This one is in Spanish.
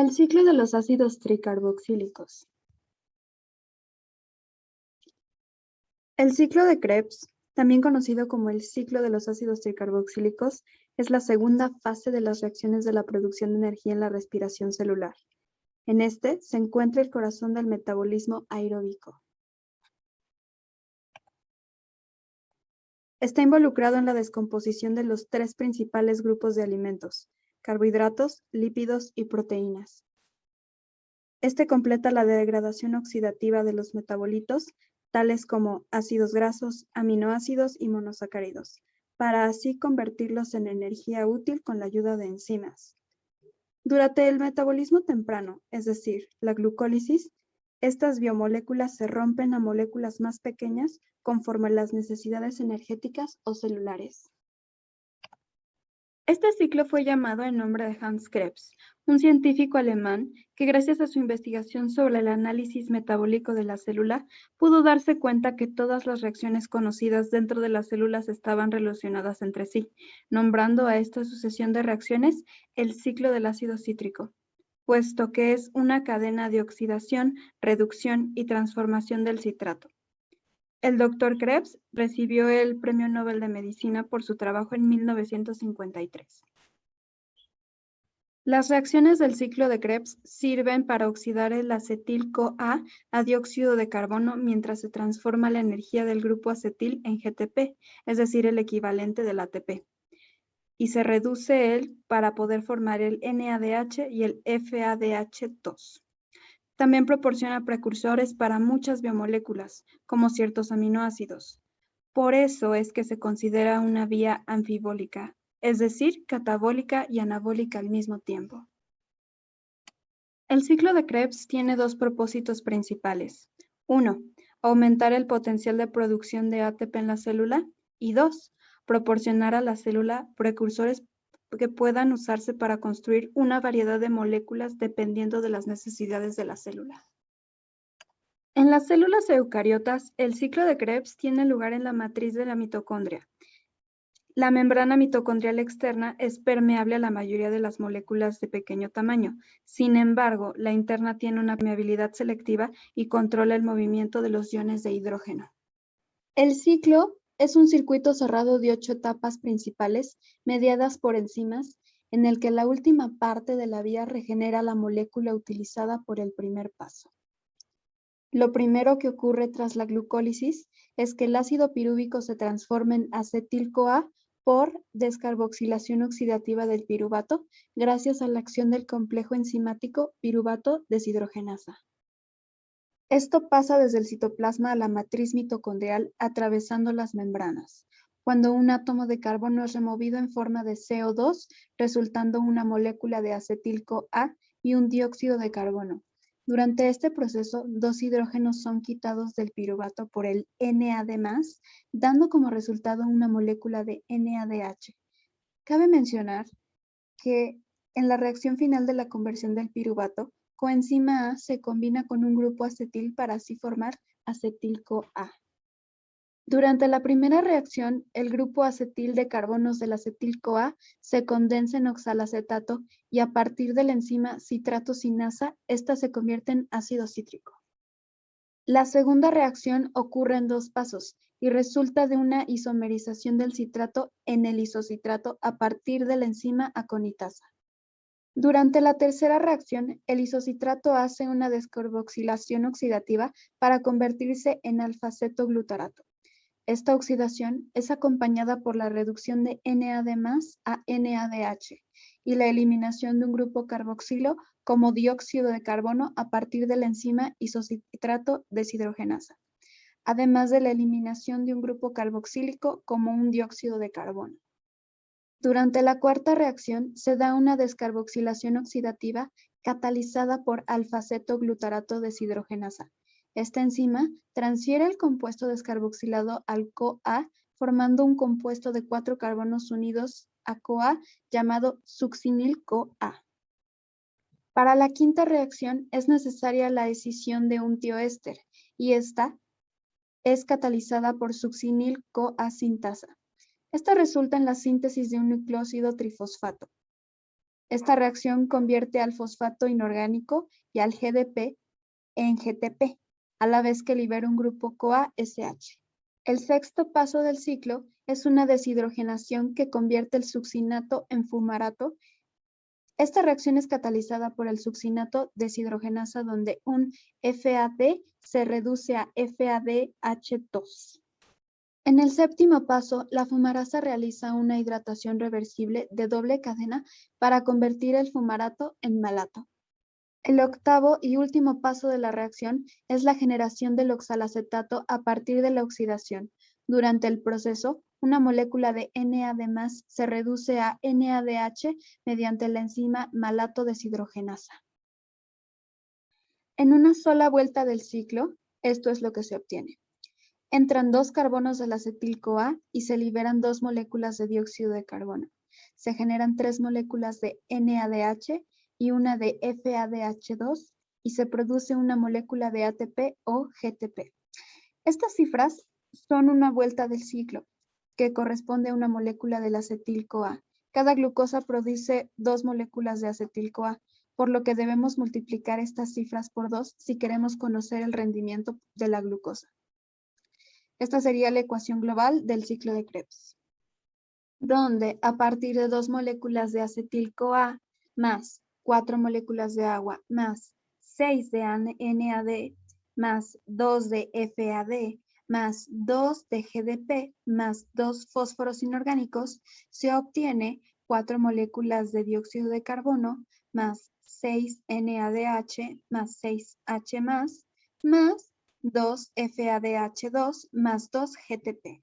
El ciclo de los ácidos tricarboxílicos. El ciclo de Krebs, también conocido como el ciclo de los ácidos tricarboxílicos, es la segunda fase de las reacciones de la producción de energía en la respiración celular. En este se encuentra el corazón del metabolismo aeróbico. Está involucrado en la descomposición de los tres principales grupos de alimentos: carbohidratos, lípidos y proteínas. Este completa la degradación oxidativa de los metabolitos, tales como ácidos grasos, aminoácidos y monosacáridos, para así convertirlos en energía útil con la ayuda de enzimas. Durante el metabolismo temprano, es decir, la glucólisis, estas biomoléculas se rompen a moléculas más pequeñas conforme a las necesidades energéticas o celulares. Este ciclo fue llamado en nombre de Hans Krebs, un científico alemán que gracias a su investigación sobre el análisis metabólico de la célula, pudo darse cuenta que todas las reacciones conocidas dentro de las células estaban relacionadas entre sí, nombrando a esta sucesión de reacciones el ciclo del ácido cítrico, puesto que es una cadena de oxidación, reducción y transformación del citrato. El Dr. Krebs recibió el Premio Nobel de Medicina por su trabajo en 1953. Las reacciones del ciclo de Krebs sirven para oxidar el acetil-CoA a dióxido de carbono mientras se transforma la energía del grupo acetil en GTP, es decir, el equivalente del ATP, y se reduce él para poder formar el NADH y el FADH2. También proporciona precursores para muchas biomoléculas, como ciertos aminoácidos. Por eso es que se considera una vía anfibólica, es decir, catabólica y anabólica al mismo tiempo. El ciclo de Krebs tiene dos propósitos principales. 1. Aumentar el potencial de producción de ATP en la célula. Y 2. Proporcionar a la célula precursores que puedan usarse para construir una variedad de moléculas dependiendo de las necesidades de la célula. En las células eucariotas, el ciclo de Krebs tiene lugar en la matriz de la mitocondria. La membrana mitocondrial externa es permeable a la mayoría de las moléculas de pequeño tamaño. Sin embargo, la interna tiene una permeabilidad selectiva y controla el movimiento de los iones de hidrógeno. El ciclo es un circuito cerrado de 8 etapas principales, mediadas por enzimas, en el que la última parte de la vía regenera la molécula utilizada por el primer paso. Lo primero que ocurre tras la glucólisis es que el ácido pirúvico se transforma en acetil-CoA por descarboxilación oxidativa del piruvato, gracias a la acción del complejo enzimático piruvato deshidrogenasa. Esto pasa desde el citoplasma a la matriz mitocondrial atravesando las membranas, cuando un átomo de carbono es removido en forma de CO2, resultando una molécula de acetil-CoA y un dióxido de carbono. Durante este proceso, 2 hidrógenos son quitados del piruvato por el NAD+, dando como resultado una molécula de NADH. Cabe mencionar que en la reacción final de la conversión del piruvato, coenzima A se combina con un grupo acetil para así formar acetil-CoA. Durante la primera reacción, el grupo acetil de carbonos del acetil-CoA se condensa en oxalacetato y a partir de la enzima citrato-sinasa, esta se convierte en ácido cítrico. La segunda reacción ocurre en 2 pasos y resulta de una isomerización del citrato en el isocitrato a partir de la enzima aconitasa. Durante la tercera reacción, el isocitrato hace una descarboxilación oxidativa para convertirse en alfa-cetoglutarato. Esta oxidación es acompañada por la reducción de NAD+ a NADH y la eliminación de un grupo carboxilo como dióxido de carbono a partir de la enzima isocitrato deshidrogenasa, además de la eliminación de un grupo carboxílico como un dióxido de carbono. Durante la cuarta reacción se da una descarboxilación oxidativa catalizada por alfa-cetoglutarato deshidrogenasa. Esta enzima transfiere el compuesto descarboxilado al CoA, formando un compuesto de 4 carbonos unidos a CoA llamado succinil-CoA. Para la quinta reacción es necesaria la escisión de un tioéster y esta es catalizada por succinil-CoA sintasa. Esta resulta en la síntesis de un nucleósido trifosfato. Esta reacción convierte al fosfato inorgánico y al GDP en GTP, a la vez que libera un grupo CoA-SH. El sexto paso del ciclo es una deshidrogenación que convierte el succinato en fumarato. Esta reacción es catalizada por el succinato deshidrogenasa donde un FAD se reduce a FADH2. En el séptimo paso, la fumarasa realiza una hidratación reversible de doble cadena para convertir el fumarato en malato. El octavo y último paso de la reacción es la generación del oxalacetato a partir de la oxidación. Durante el proceso, una molécula de NAD+ se reduce a NADH mediante la enzima malato deshidrogenasa. En una sola vuelta del ciclo, esto es lo que se obtiene. Entran 2 carbonos del acetil-CoA y se liberan 2 moléculas de dióxido de carbono. Se generan 3 moléculas de NADH y una de FADH2 y se produce una molécula de ATP o GTP. Estas cifras son una vuelta del ciclo, que corresponde a una molécula del acetil-CoA. Cada glucosa produce 2 moléculas de acetil-CoA, por lo que debemos multiplicar estas cifras por 2 si queremos conocer el rendimiento de la glucosa. Esta sería la ecuación global del ciclo de Krebs, donde a partir de 2 moléculas de acetil-CoA más 4 moléculas de agua más 6 de NAD más 2 de FAD más 2 de GDP más 2 fósforos inorgánicos, se obtiene 4 moléculas de dióxido de carbono más 6 NADH más 6H más 2 FADH2 más 2 GTP.